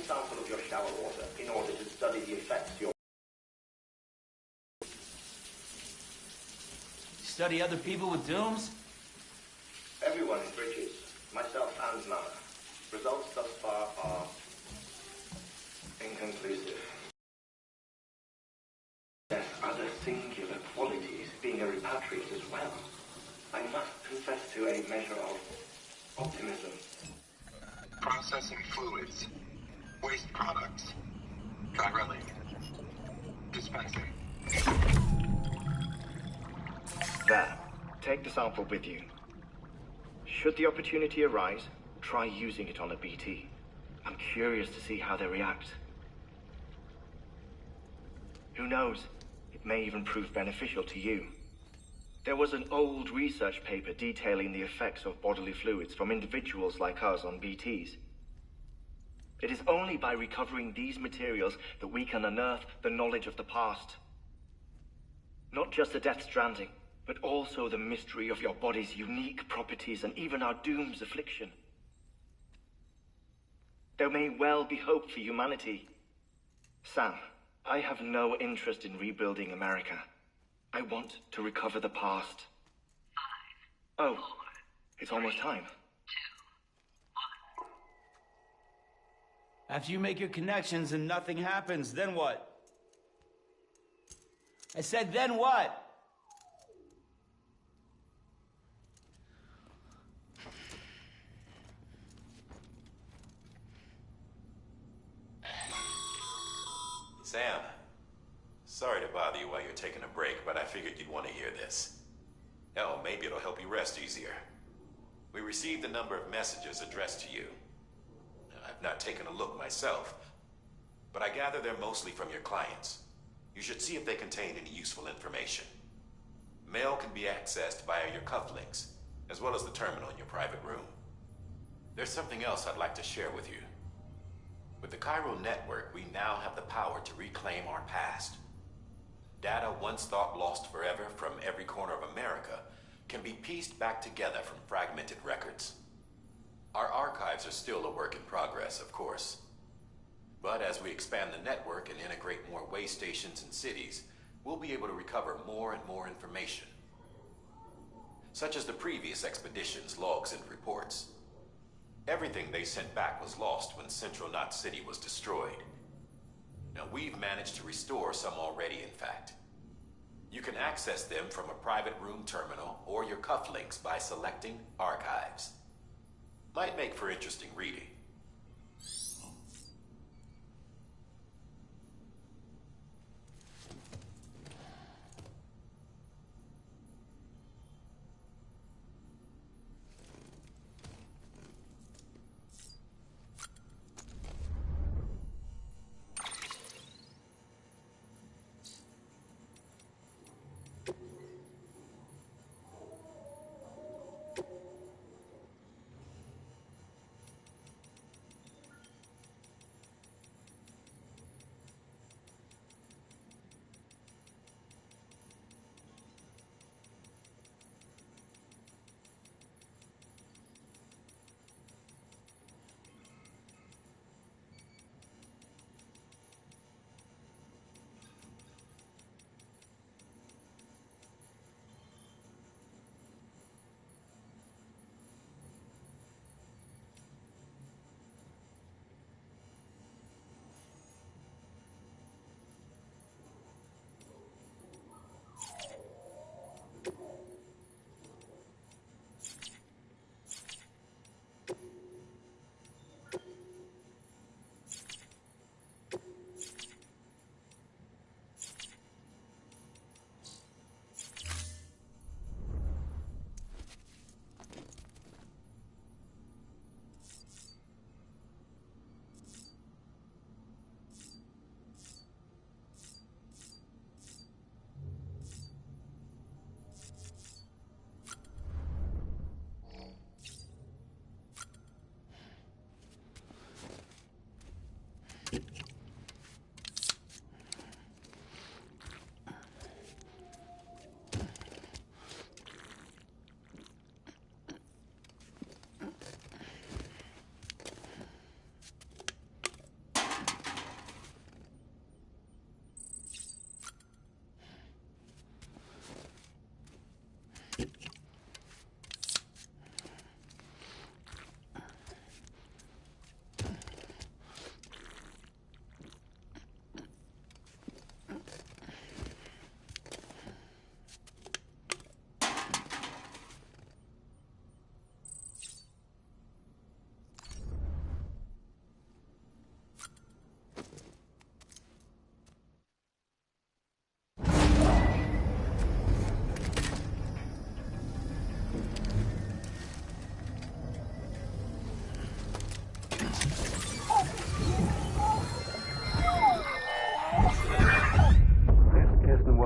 sample of your shower water in order to study the effects your... Study other people with dooms? Everyone in Bridges, myself and Mama. Results thus far are inconclusive. There's other singular qualities, being a repatriate as well. I must confess to a measure of optimism. Processing fluids. Waste products. Drilling. Dispensing. There. Take the sample with you. Should the opportunity arise, try using it on a BT. I'm curious to see how they react. Who knows? It may even prove beneficial to you. There was an old research paper detailing the effects of bodily fluids from individuals like us on BTs. It is only by recovering these materials that we can unearth the knowledge of the past. Not just the Death Stranding, but also the mystery of your body's unique properties and even our doom's affliction. There may well be hope for humanity. Sam, I have no interest in rebuilding America. I want to recover the past. 5, oh, 4, it's almost time. 2, 1. After you make your connections and nothing happens, then what? I said, then what? Sam, sorry to bother you while you're taking a break, but I figured you'd want to hear this. Hell, maybe it'll help you rest easier. We received a number of messages addressed to you. I've not taken a look myself, but I gather they're mostly from your clients. You should see if they contain any useful information. Mail can be accessed via your cufflinks, as well as the terminal in your private room. There's something else I'd like to share with you. With the Cairo network, we now have the power to reclaim our past. Data once thought lost forever from every corner of America can be pieced back together from fragmented records. Our archives are still a work in progress, of course. But as we expand the network and integrate more way stations and cities, we'll be able to recover more and more information. Such as the previous expedition's logs and reports. Everything they sent back was lost when Central Knot City was destroyed. Now, we've managed to restore some already, in fact. You can access them from a private room terminal or your cufflinks by selecting Archives. Might make for interesting reading.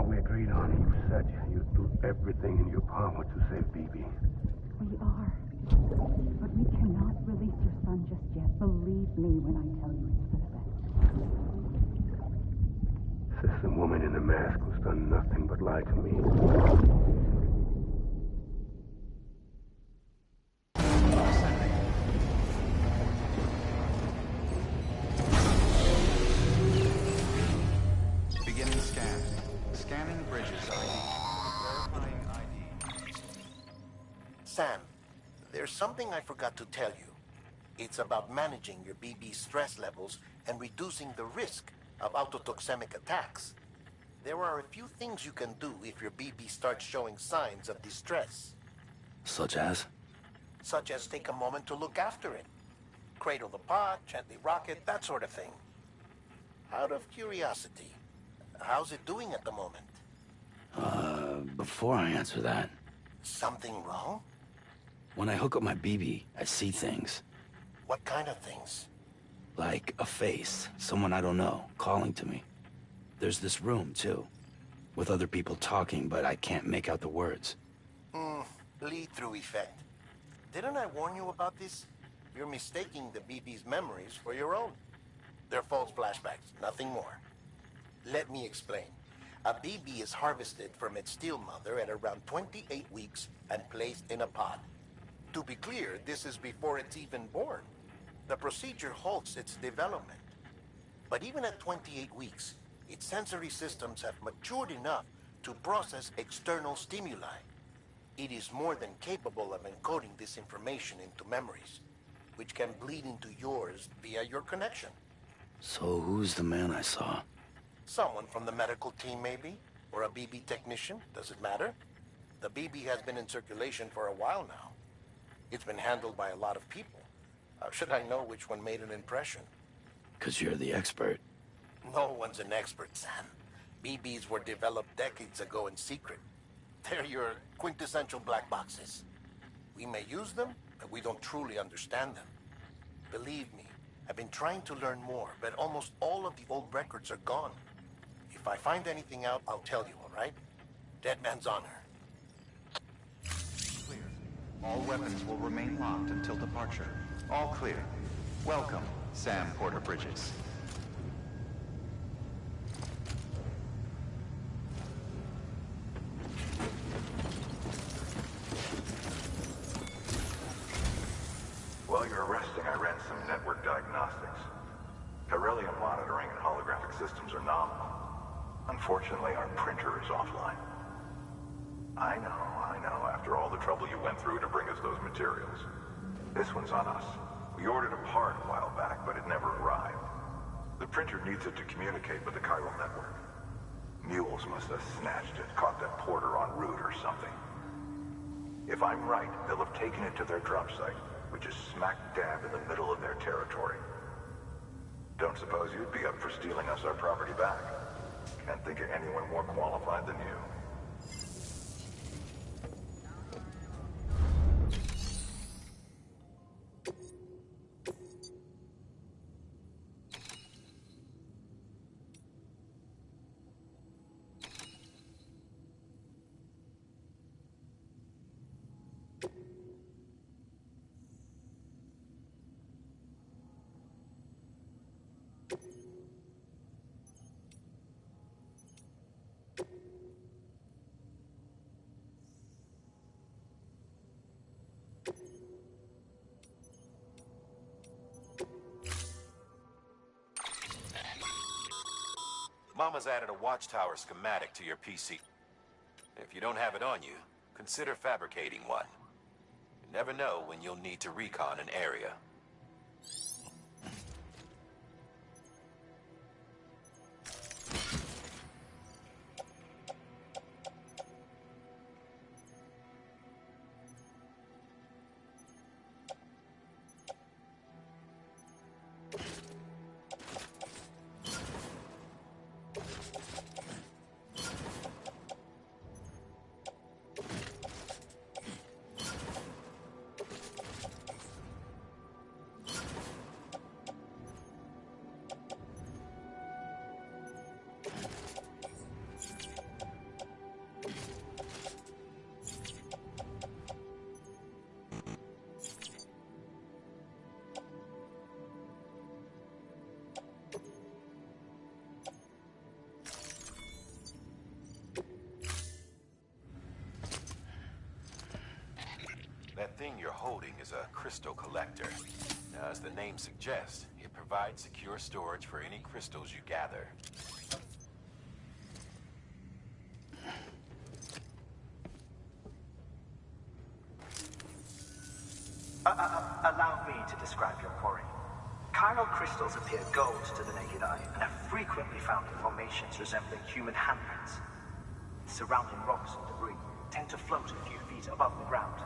we agreed on, you said you'd do everything in your power to save BB. We are. But we cannot release your son just yet. Believe me when I tell you it's for the best. Says the woman in the mask who's done nothing but lie to me. Beginning scan. Scanning bridges ID. Verifying ID. Sam, there's something I forgot to tell you. It's about managing your BB stress levels and reducing the risk of autotoxemic attacks. There are a few things you can do if your BB starts showing signs of distress. Such as? Such as take a moment to look after it. Cradle the pod, gently rock it, that sort of thing. Out of curiosity, how's it doing at the moment? Before I answer that, Something wrong? when I hook up my BB, I see things. What kind of things? Like a face, someone I don't know, calling to me. There's this room, too, with other people talking, but I can't make out the words. Lead-through effect. Didn't I warn you about this? You're mistaking the BB's memories for your own. They're false flashbacks, nothing more. Let me explain. A BB is harvested from its steel mother at around 28 weeks and placed in a pod. To be clear, this is before it's even born. The procedure halts its development. But even at 28 weeks, its sensory systems have matured enough to process external stimuli. It is more than capable of encoding this information into memories, which can bleed into yours via your connection. So who's the man I saw? Someone from the medical team, maybe? Or a BB technician? Does it matter? The BB has been in circulation for a while now. It's been handled by a lot of people. How should I know which one made an impression? 'Cause you're the expert. No one's an expert, Sam. BBs were developed decades ago in secret. They're your quintessential black boxes. We may use them, but we don't truly understand them. Believe me, I've been trying to learn more, but almost all of the old records are gone. If I find anything out, I'll tell you, all right? Dead man's honor. Clear. All weapons will remain locked until departure. All clear. Welcome, Sam Porter Bridges. While you're resting, I ran some network diagnostics. Beryllium monitoring and holographic systems are nominal. Unfortunately, our printer is offline. I know. After all the trouble you went through to bring us those materials. This one's on us. We ordered a part a while back, but it never arrived. The printer needs it to communicate with the chiral network. Mules must have snatched it, caught that porter en route or something. If I'm right, they'll have taken it to their drop site, which is smack dab in the middle of their territory. Don't suppose you'd be up for stealing us our property back? Can't think of anyone more qualified than you. Mama's added a watchtower schematic to your PC. If you don't have it on you, consider fabricating one. You never know when you'll need to recon an area. you're holding is a crystal collector. Now, as the name suggests, it provides secure storage for any crystals you gather. Allow me to describe your quarry. Chiral crystals appear gold to the naked eye and are frequently found in formations resembling human handprints. Surrounding rocks and debris tend to float a few feet above the ground.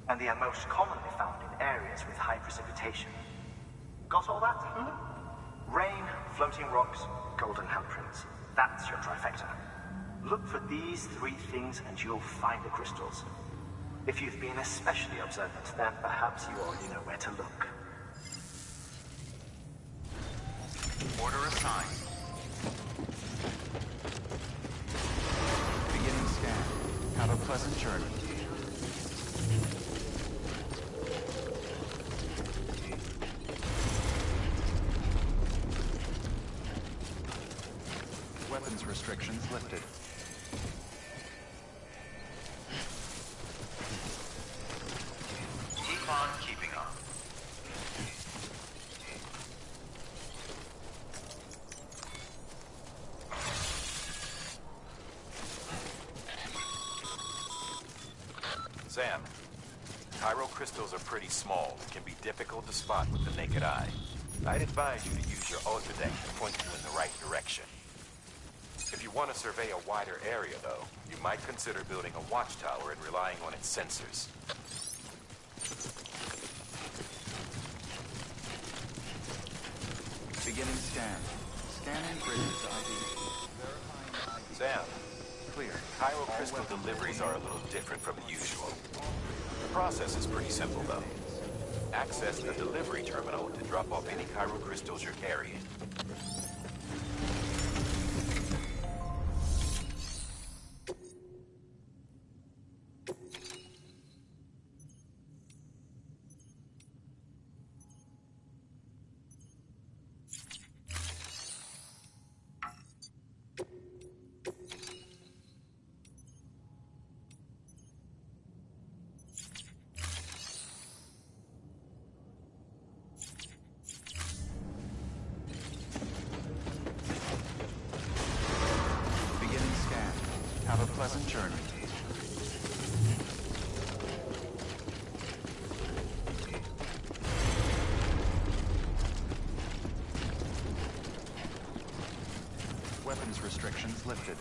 And they are most commonly found in areas with high precipitation. Got all that? Rain, floating rocks, golden handprints. That's your trifecta. Look for these three things and you'll find the crystals. If you've been especially observant, then perhaps you already know where to look. Order assigned. Beginning scan. Have a pleasant journey. Weapons restrictions lifted. Keep on keeping on. Sam, chiral crystals are pretty small and can be difficult to spot with the naked eye. I'd advise you to use your Ultradeck to point you in the right direction. If you want to survey a wider area, though, you might consider building a watchtower and relying on its sensors. Beginning scan. Scanning bridges ID. Verifying ID. Sam, Clear. chiral crystal deliveries are a little different from the usual. The process is pretty simple, though. Access the delivery terminal to drop off any chiral crystals you're carrying. Beginning scan. Have a pleasant journey. Weapons restrictions lifted.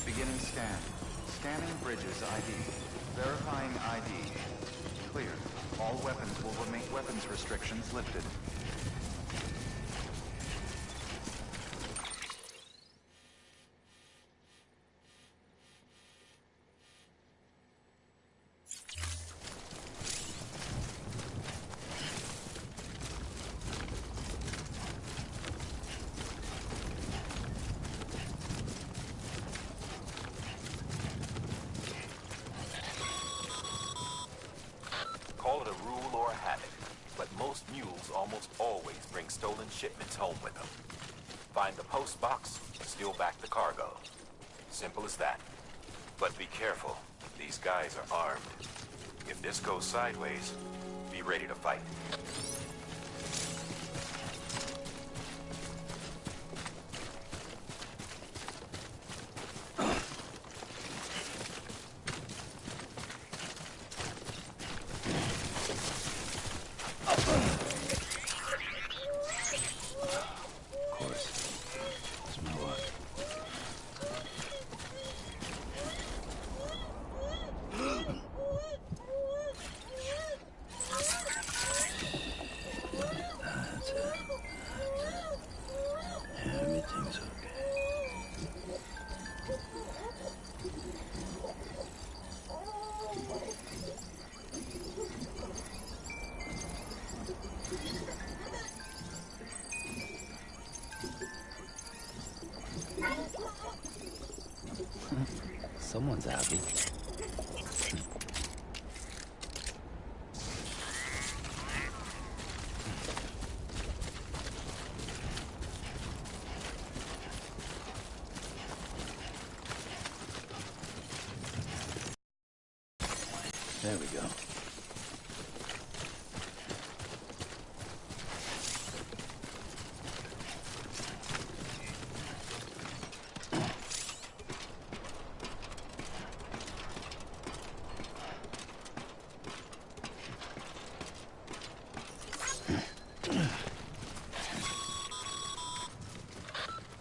Beginning scan. Scanning bridges ID. Verifying ID. Clear. All weapons will remain. Weapons restrictions lifted. Call it a rule or a habit, but most mules almost always bring stolen shipments home with them. Find the post box, steal back the cargo. Simple as that. But be careful. These guys are armed. If this goes sideways, be ready to fight. Someone's happy. There we go.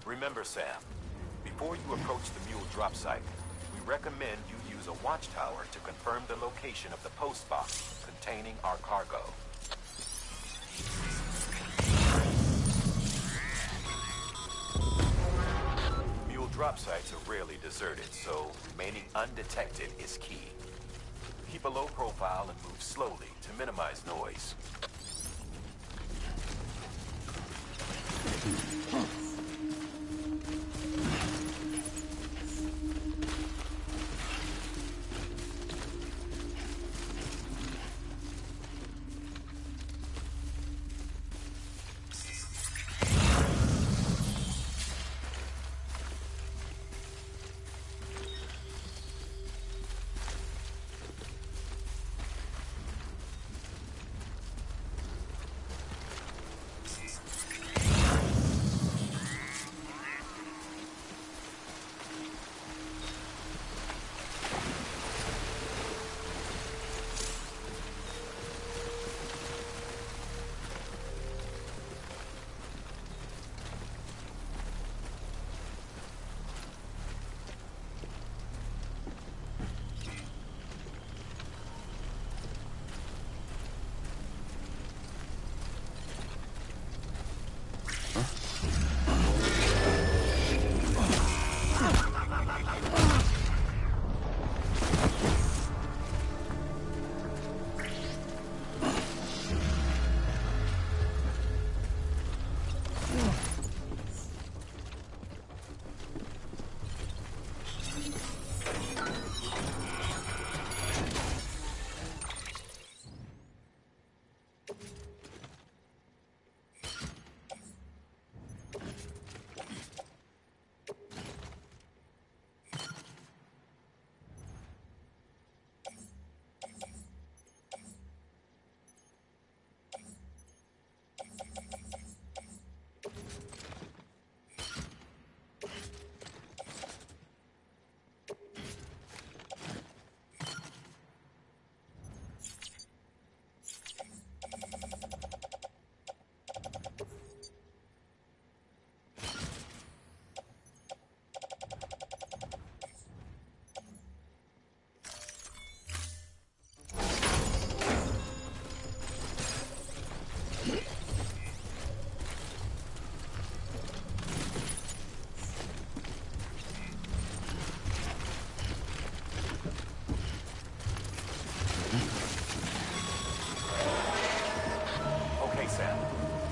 Remember, Sam, before you approach the mule drop site, we recommend you use a watchtower to confirm the location of the post box containing our cargo. Mule drop sites are rarely deserted, so remaining undetected is key. Keep a low profile and move slowly to minimize noise.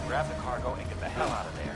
Grab the cargo and get the hell out of there.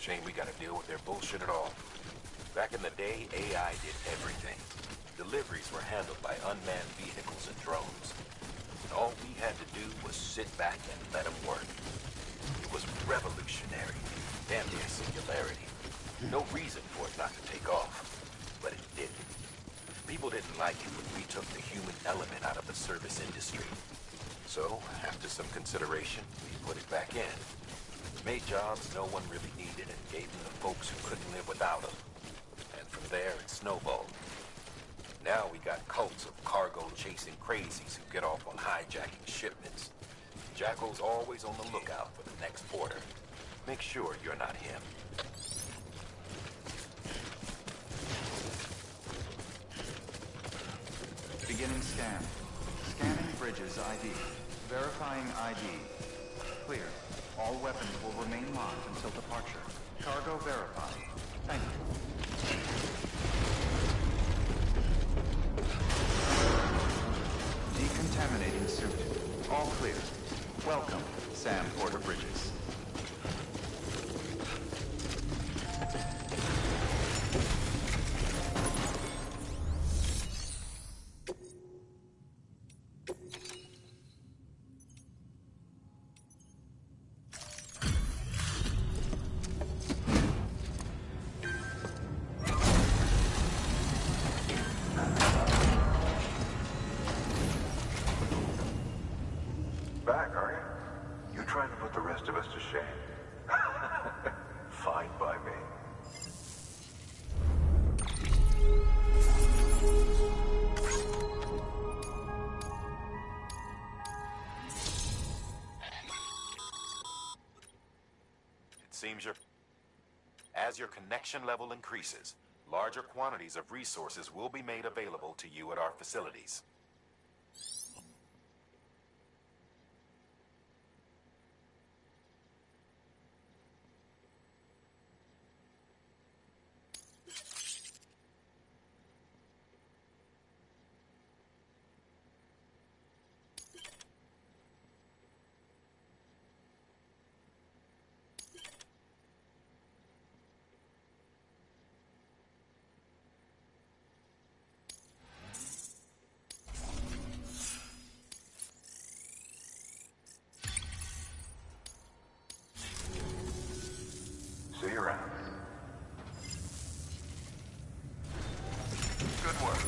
Shame we gotta deal with their bullshit at all. Back in the day, AI did everything. Deliveries were handled by unmanned vehicles and drones. And all we had to do was sit back and let them work. It was revolutionary. Damn near singularity. No reason for it not to take off. But it didn't. People didn't like it when we took the human element out of the service industry. So, after some consideration, we put it back in. Made jobs no one really needed and gave them to folks who couldn't live without them. And from there, it snowballed. Now we got cults of cargo-chasing crazies who get off on hijacking shipments. Jackal's always on the lookout for the next porter. Make sure you're not him. Beginning scan. Scanning bridges ID. Verifying ID. Clear. All weapons will remain locked until departure. Cargo verified. Thank you. Decontaminating suit. All clear. Welcome, Sam Porter Bridges. Back, are you? You trying to put the rest of us to shame? Fine by me. It seems as your connection level increases, larger quantities of resources will be made available to you at our facilities. See you around. Good work.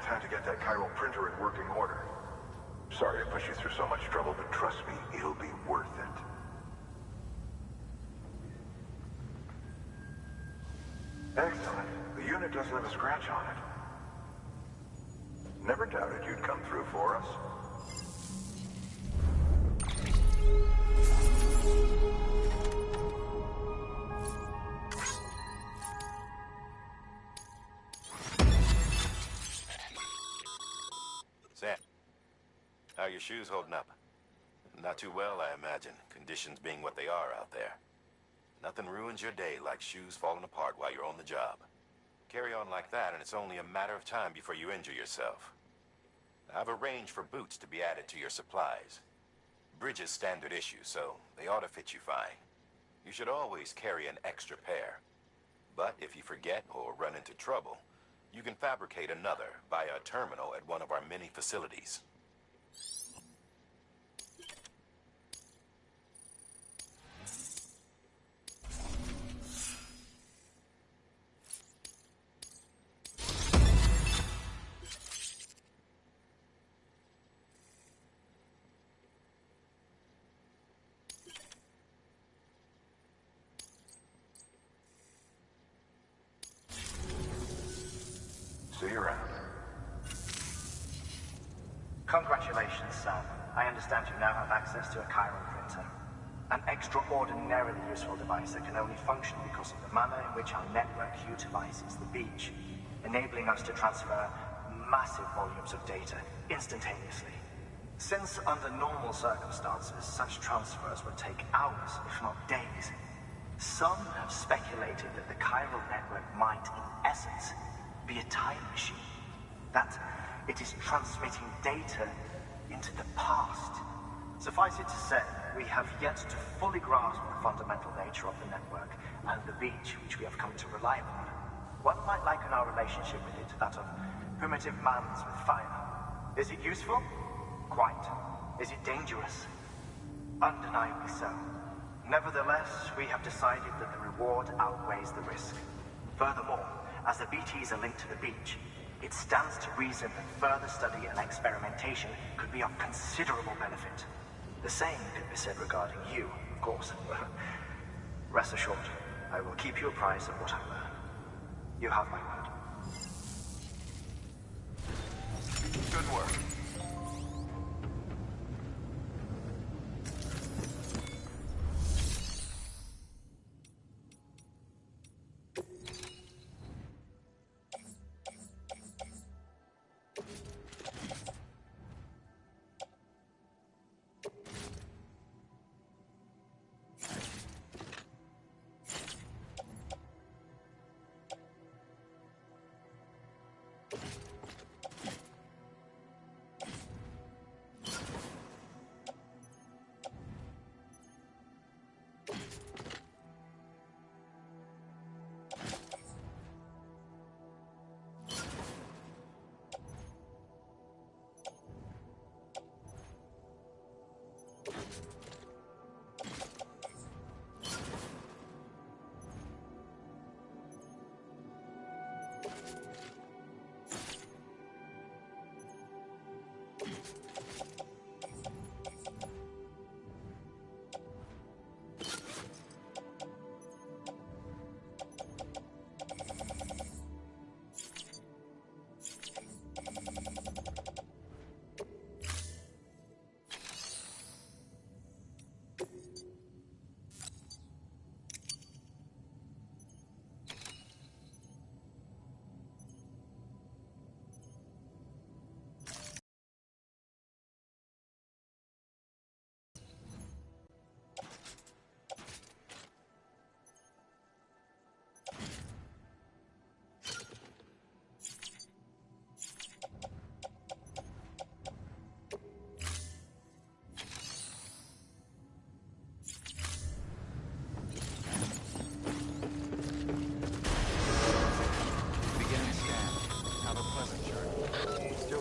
Time to get that chiral printer in working order. Sorry to push you through so much trouble, but trust me, it'll be worth it. Excellent. The unit doesn't have a scratch on it. Never doubted you'd come through for us. Sam, how are your shoes holding up? Not too well, I imagine, conditions being what they are out there. Nothing ruins your day like shoes falling apart while you're on the job. Carry on like that, and it's only a matter of time before you injure yourself. I've arranged for boots to be added to your supplies. Bridges standard issue, so they ought to fit you fine. You should always carry an extra pair. But if you forget or run into trouble, you can fabricate another via a terminal at one of our many facilities. See you around. Congratulations, Sam. I understand you now have access to a chiral printer. An extraordinarily useful device that can only function because of the manner in which our network utilizes the beach, enabling us to transfer massive volumes of data instantaneously. Since under normal circumstances, such transfers would take hours, if not days, some have speculated that the chiral network might, in essence, be a time machine. That it is transmitting data into the past. Suffice it to say, we have yet to fully grasp the fundamental nature of the network and the beach which we have come to rely upon. One might liken our relationship with it to that of primitive mans with fire. Is it useful? Quite. Is it dangerous? Undeniably so. Nevertheless, we have decided that the reward outweighs the risk. Furthermore, as the BTs are linked to the beach, it stands to reason that further study and experimentation could be of considerable benefit. The same could be said regarding you, of course. Rest assured, I will keep you apprised of what I learn. You have my word. Good work.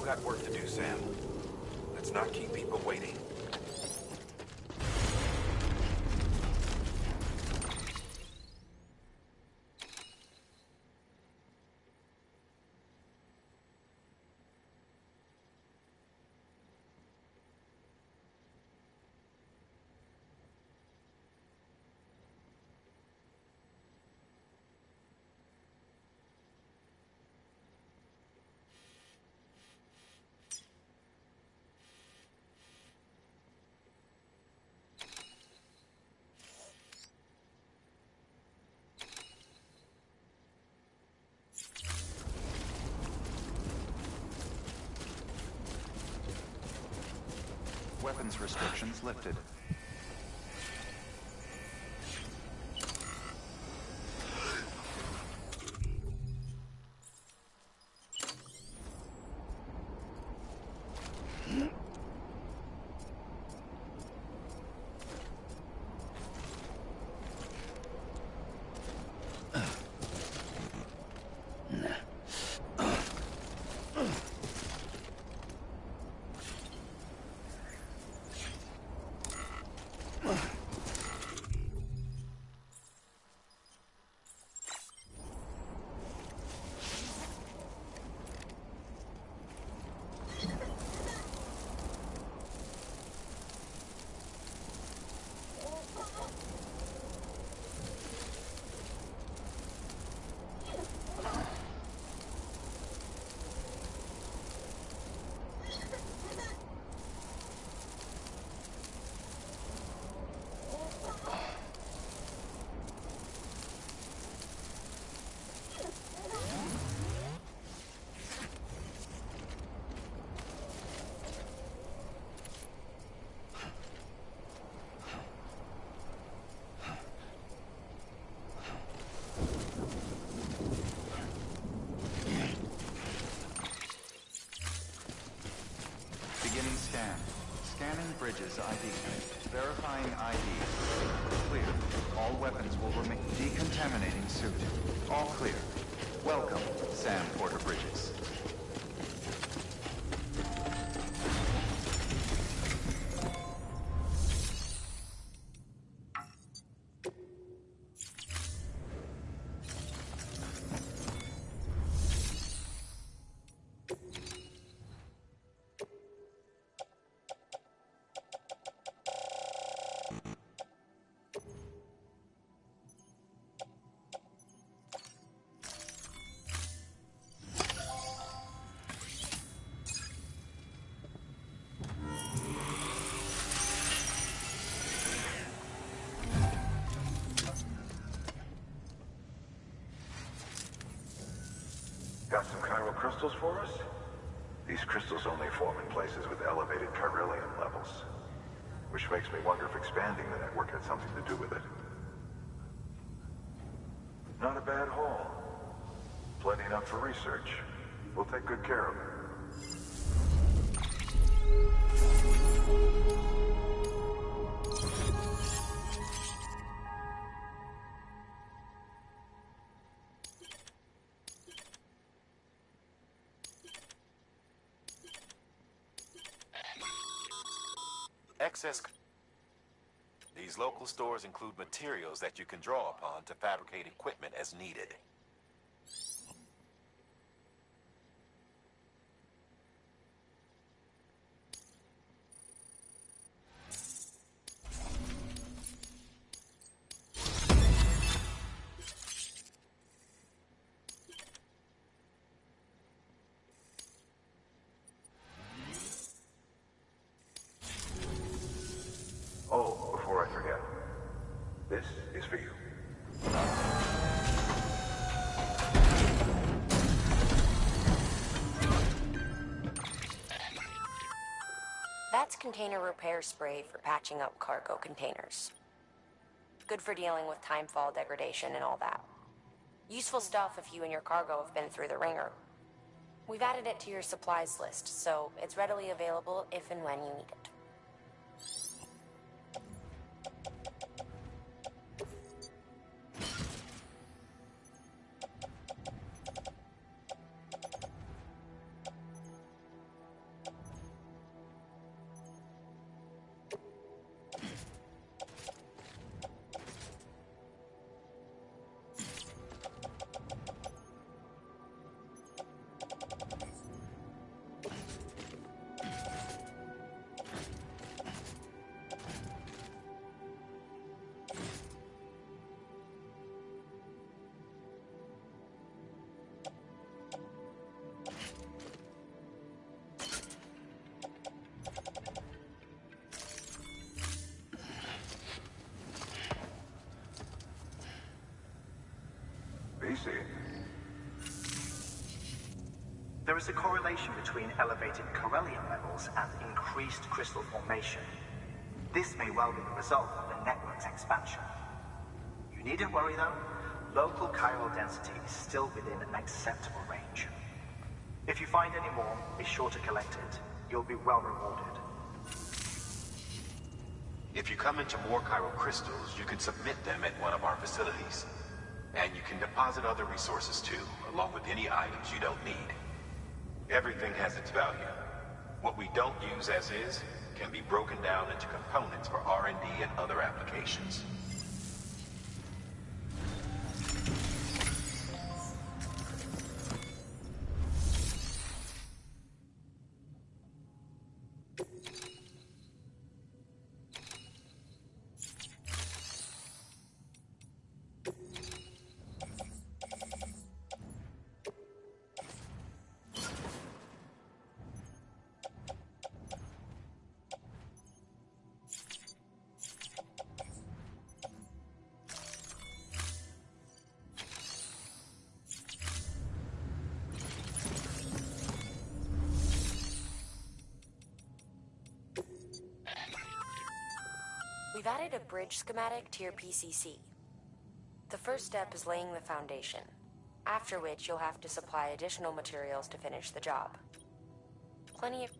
Got work to do, Sam. Let's not keep people waiting. Weapons restrictions lifted. Bridges ID. Verifying ID. Clear. All weapons will remain. Decontaminating suit. All clear. Welcome, Sam Porter Bridges. Got some chiral crystals for us? These crystals only form in places with elevated chiralium levels. Which makes me wonder if expanding the network had something to do with it. Not a bad haul. Plenty enough for research. We'll take good care of it. Excess. These local stores include materials that you can draw upon to fabricate equipment as needed. Oh, before I forget. This is for you. That's container repair spray for patching up cargo containers. Good for dealing with timefall degradation and all that. Useful stuff if you and your cargo have been through the ringer. We've added it to your supplies list, so it's readily available if and when you need it. BC. There is a correlation between elevated chiralium levels and increased crystal formation. This may well be the result of the network's expansion. You needn't worry though. Local chiral density is still within an acceptable range. If you find any more, be sure to collect it. You'll be well rewarded. If you come into more chiral crystals, you can submit them at one of our facilities. And you can deposit other resources too, along with any items you don't need. Everything has its value. What we don't use as is can be broken down into components for R&D and other applications. We've added a bridge schematic to your PCC. The first step is laying the foundation, after which you'll have to supply additional materials to finish the job. Plenty of...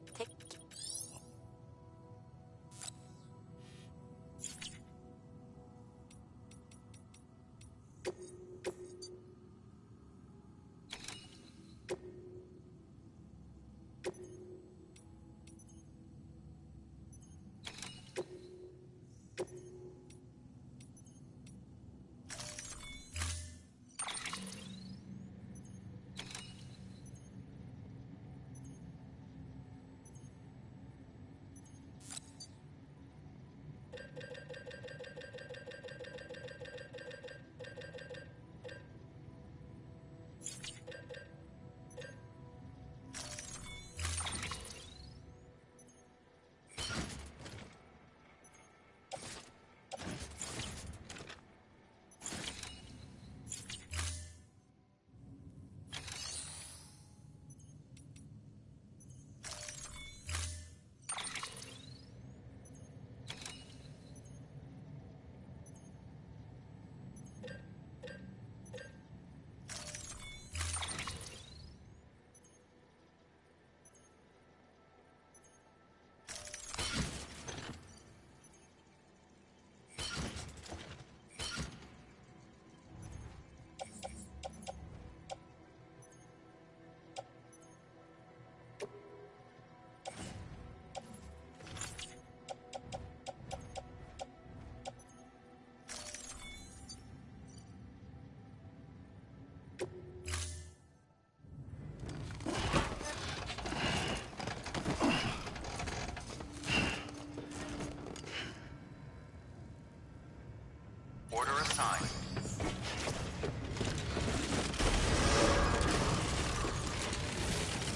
Order assigned.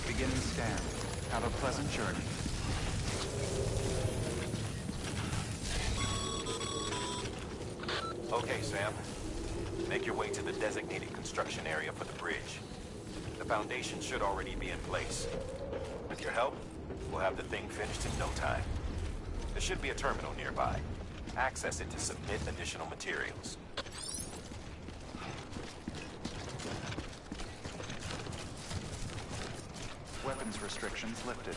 Beginning scan. Have a pleasant journey. Okay, Sam. Make your way to the designated construction area for the bridge. The foundation should already be in place. With your help, we'll have the thing finished in no time. There should be a terminal nearby. Access it to submit additional materials. Weapons restrictions lifted.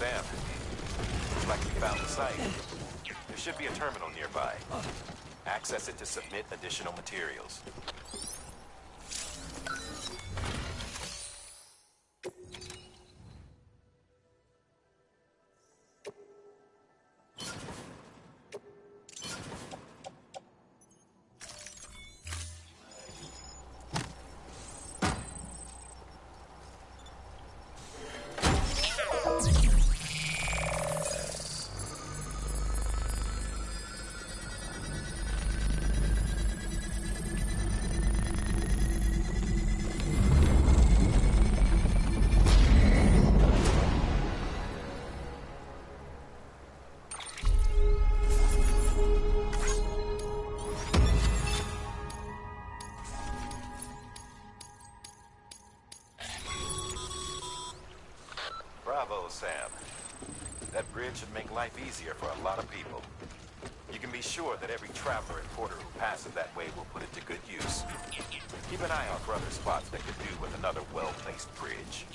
Sam, looks like we found the site. There should be a terminal nearby. Access it to submit additional materials. Bravo, Sam. That bridge should make life easier for a lot of people. You can be sure that every traveler and porter who passes that way will put it to good use. Keep an eye out for other spots that could do with another well-placed bridge.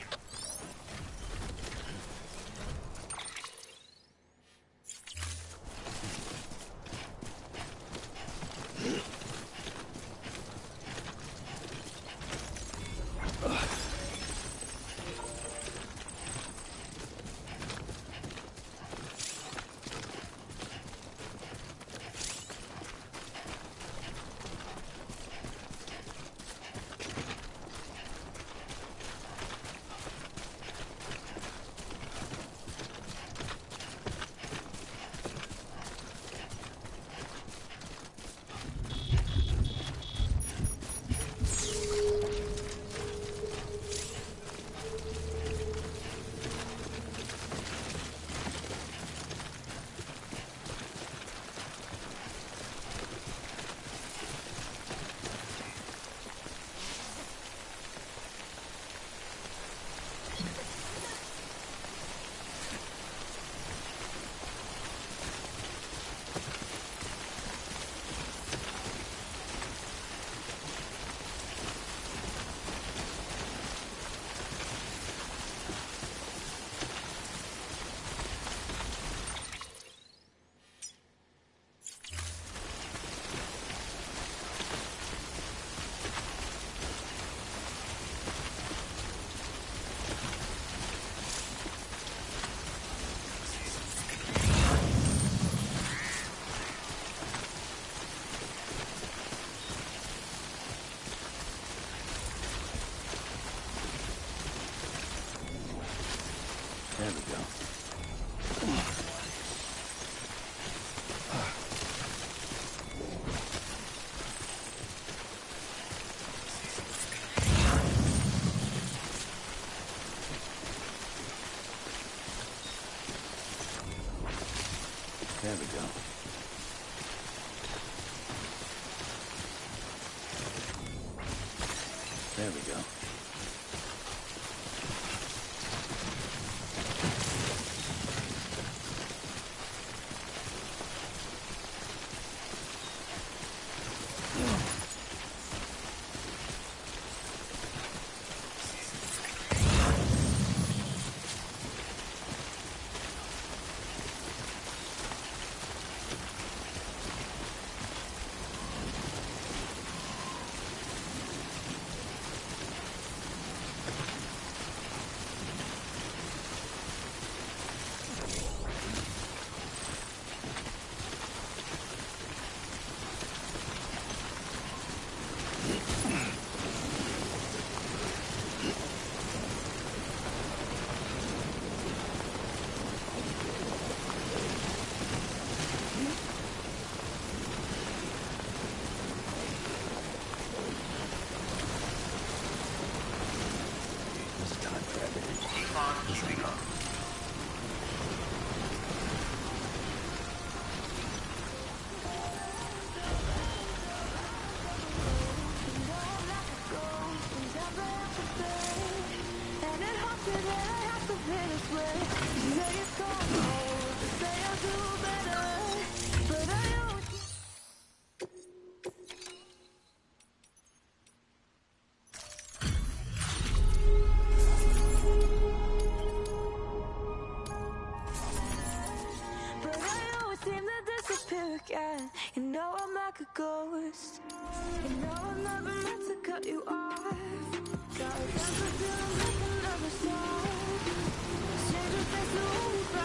There we go. There we go. There we go. You know I'm like a ghost. You know I'm never meant to cut you off. Got a sense of feeling like another song. Stranger things to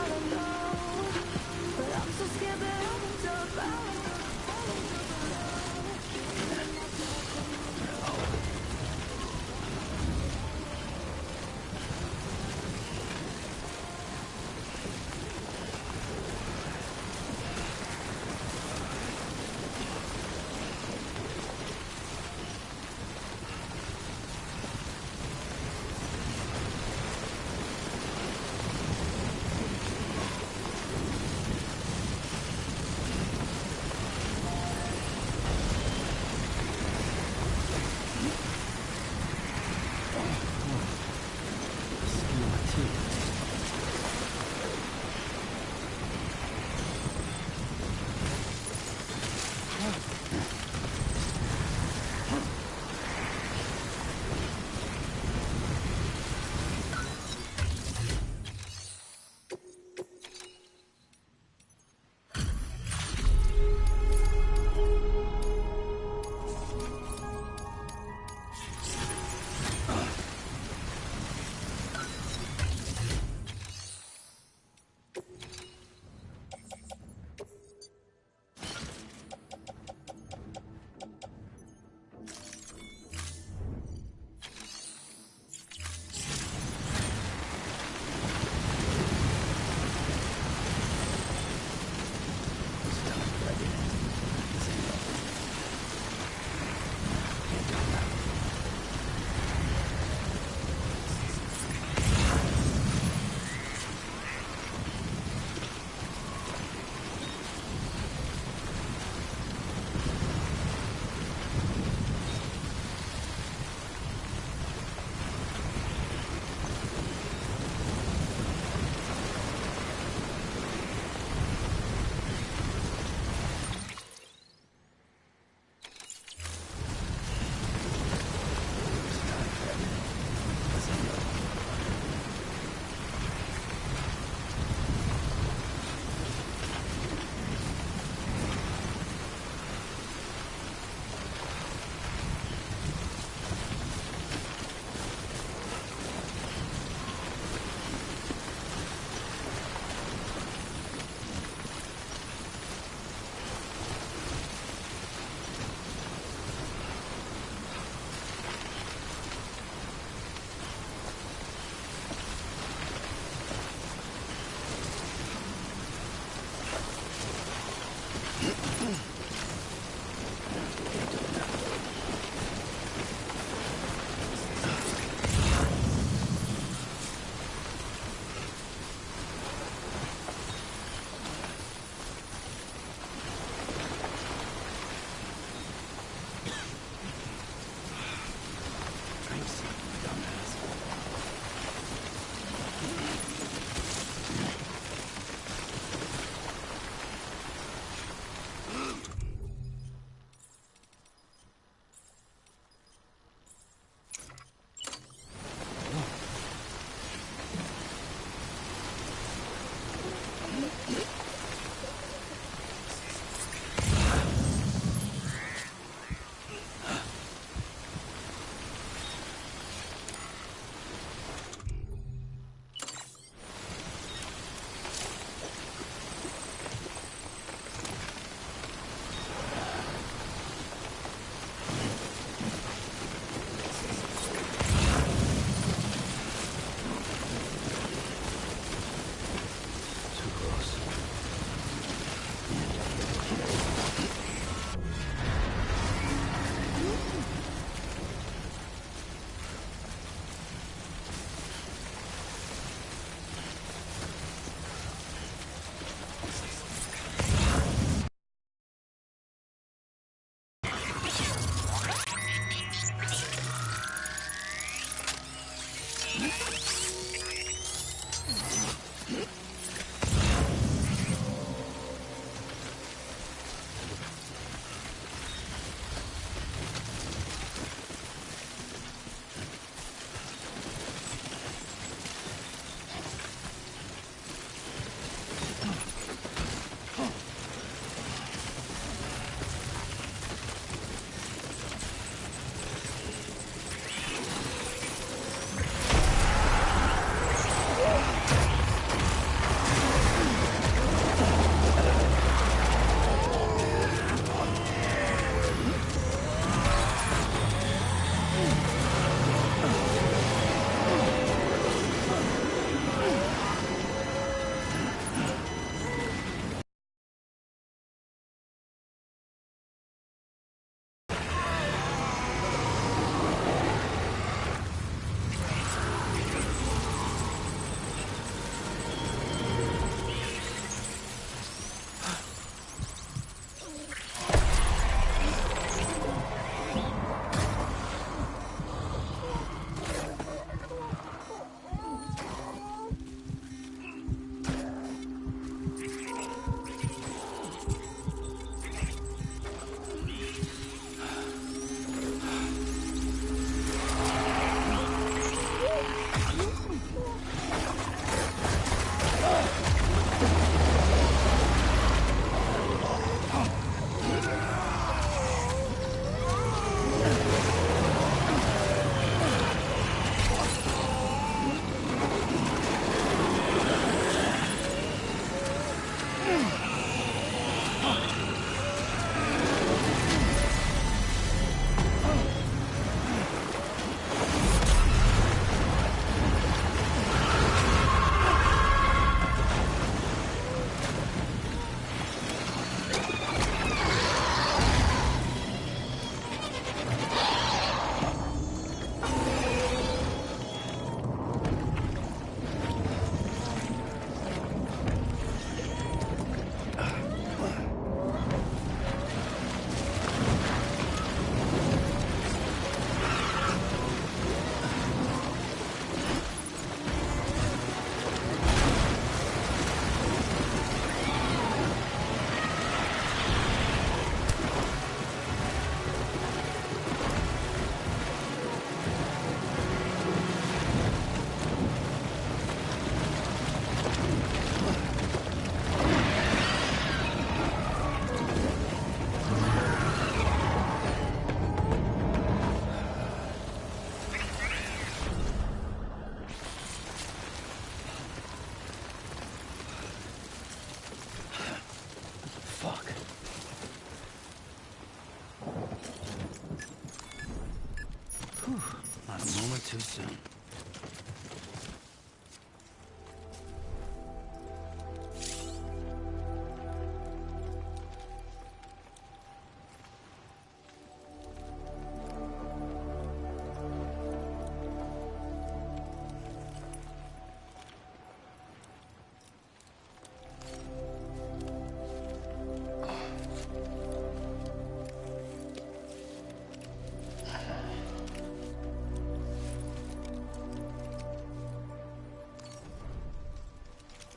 Not a moment too soon.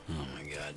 Oh my God.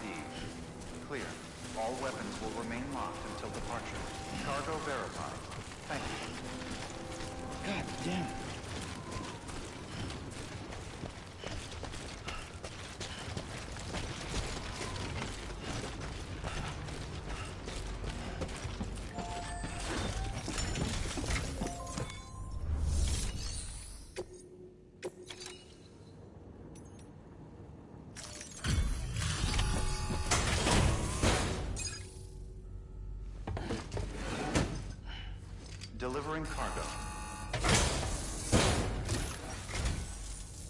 ID. Clear. All weapons will remain locked until departure. Cargo verified. Thank you. God damn it. Delivering cargo.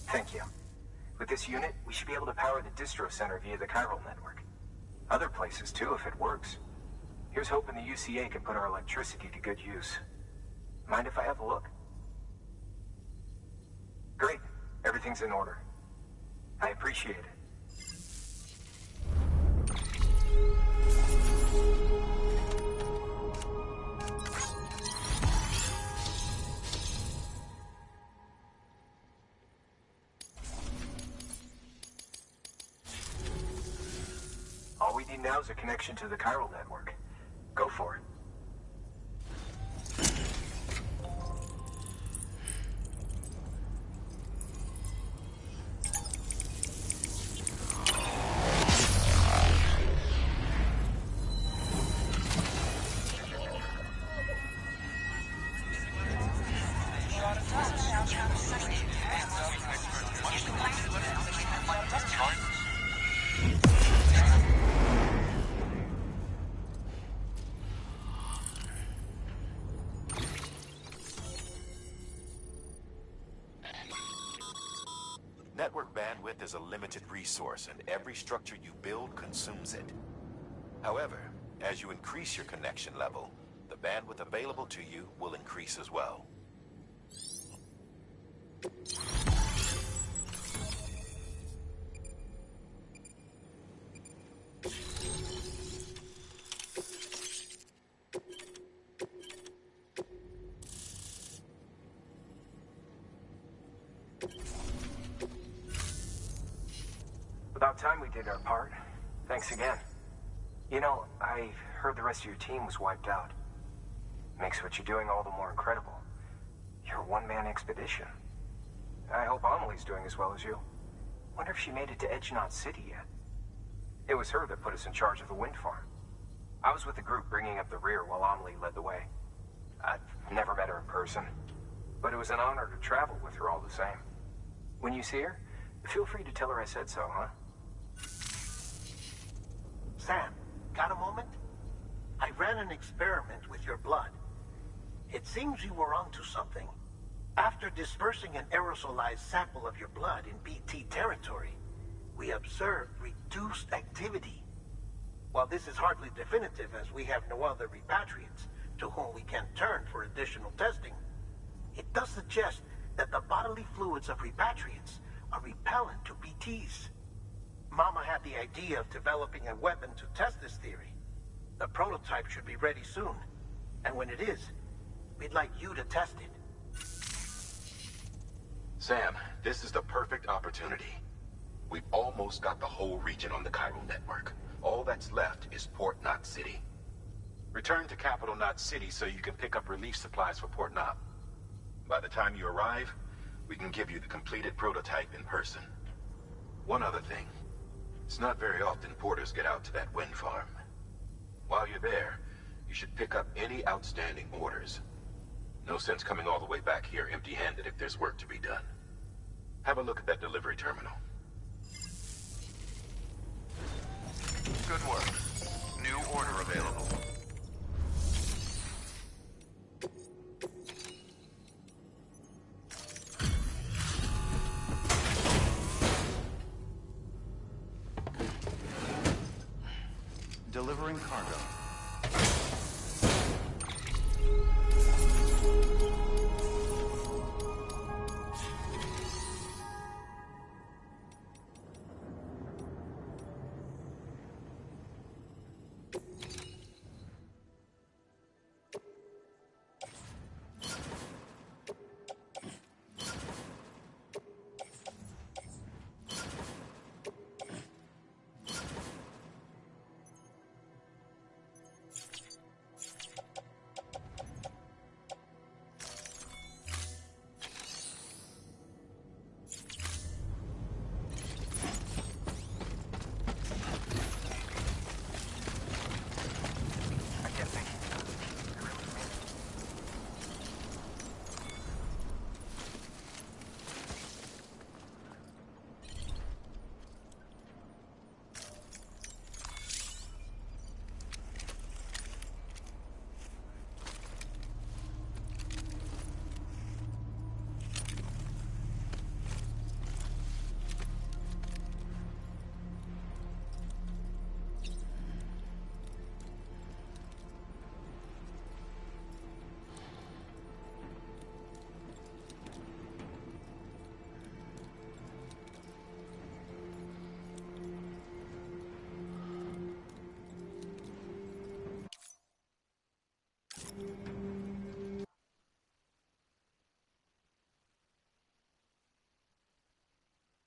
Thank you. With this unit, we should be able to power the distro center via the chiral network. Other places too, if it works. Here's hoping the UCA can put our electricity to good use. Mind if I have a look? Great. Everything's in order. I appreciate it. All we need now is a connection to the chiral network. Go for it. Network bandwidth is a limited resource, and every structure you build consumes it. However, as you increase your connection level, the bandwidth available to you will increase as well. About time we did our part. Thanks again. You know, I heard the rest of your team was wiped out. Makes what you're doing all the more incredible. You're a one-man expedition. I hope Amelie's doing as well as you. Wonder if she made it to Edge Knot City yet. It was her that put us in charge of the wind farm. I was with the group bringing up the rear while Amelie led the way. I've never met her in person, but it was an honor to travel with her all the same. When you see her, feel free to tell her I said so, huh? Sam, got a moment? I ran an experiment with your blood. It seems you were onto something. After dispersing an aerosolized sample of your blood in BT territory, we observed reduced activity. While this is hardly definitive, as we have no other repatriates to whom we can turn for additional testing, it does suggest that the bodily fluids of repatriates are repellent to BTs. Mama had the idea of developing a weapon to test this theory. The prototype should be ready soon, and when it is, we'd like you to test it. Sam, this is the perfect opportunity. We've almost got the whole region on the chiral network. All that's left is Port Knot City. Return to Capital Knot City so you can pick up relief supplies for Port Knot. By the time you arrive, we can give you the completed prototype in person. One other thing. It's not very often porters get out to that wind farm. While you're there, you should pick up any outstanding orders. No sense coming all the way back here empty-handed if there's work to be done. Have a look at that delivery terminal. Good work. New order available. Delivering cargo.